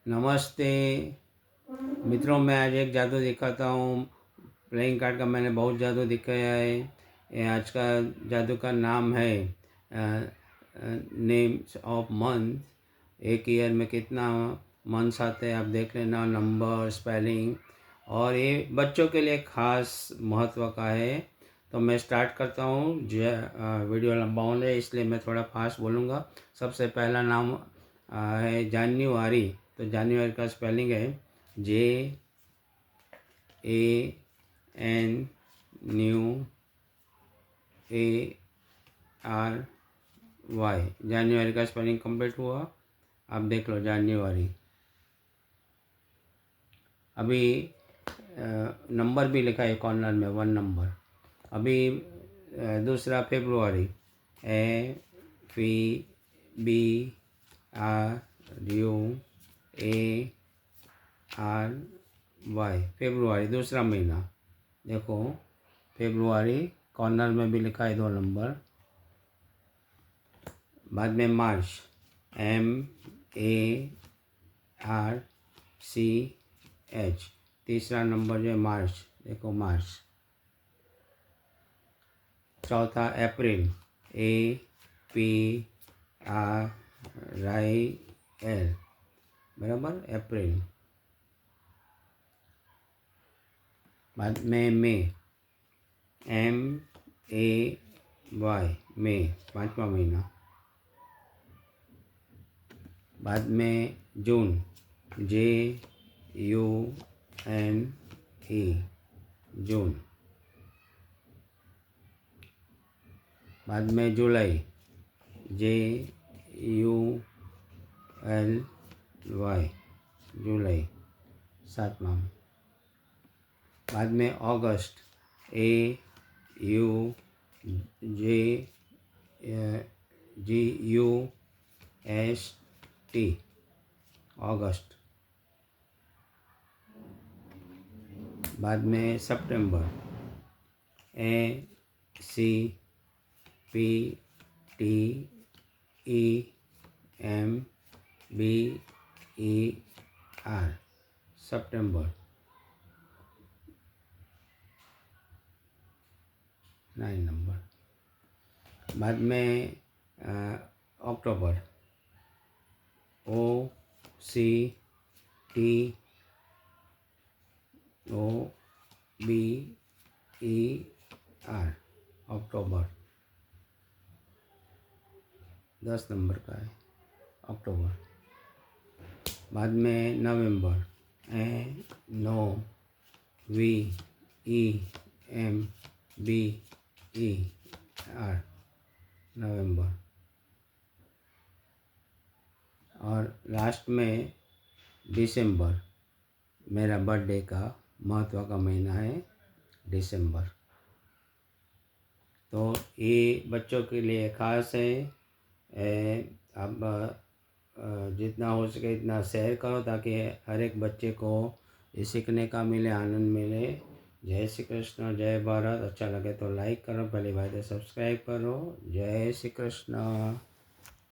नमस्ते मित्रों, मैं आज एक जादू दिखाता हूँ। प्लेइंग कार्ड का मैंने बहुत जादू दिखाया है। ये आज का जादू का नाम है नेम्स ऑफ मंथ। एक ईयर में कितना मंथ्स आते हैं आप देख लेना, नंबर, स्पेलिंग। और ये बच्चों के लिए ख़ास महत्व का है। तो मैं स्टार्ट करता हूँ। वीडियो लंबा होने इसलिए मैं थोड़ा फास्ट बोलूँगा। सबसे पहला नाम है जान्युआरी। तो जान्युआरी का स्पेलिंग है JANUARY। जान्युआरी का स्पेलिंग कंप्लीट हुआ। आप देख लो जान्युआरी। अभी नंबर भी लिखा है कॉर्नर में, 1 नंबर। अभी दूसरा फेब्रुआरी, FEBRUARY। फेब्रुआरी दूसरा महीना। देखो फेब्रुआरी, कॉर्नर में भी लिखा है 2 नंबर। बाद में मार्च, MARCH, तीसरा नंबर जो है मार्च। देखो मार्च। चौथा अप्रैल, APRIL, बराबर, अप्रैल। बाद में मई, MAY, मई, 5वां महीना। बाद में जून, JUNE, जून। बाद में जुलाई, JULY, जुलाई, 7वां। बाद में अगस्त, AUGUST, अगस्त। बाद में सितंबर, SEPTEMBER, सितंबर, 9 नंबर। बाद में अक्टूबर, OCTOBER, अक्टूबर, 10 नंबर का है अक्टूबर। बाद में नवंबर, NOVEMBER, नवंबर। और लास्ट में दिसंबर, मेरा बर्थडे का महत्व का महीना है दिसंबर। तो ये बच्चों के लिए ख़ास है। आप जितना हो सके इतना शेयर करो ताकि हर एक बच्चे को ये सीखने का मिले, आनंद मिले। जय श्री कृष्ण, जय भारत। अच्छा लगे तो लाइक करो, पहली बात है सब्सक्राइब करो। जय श्री कृष्ण।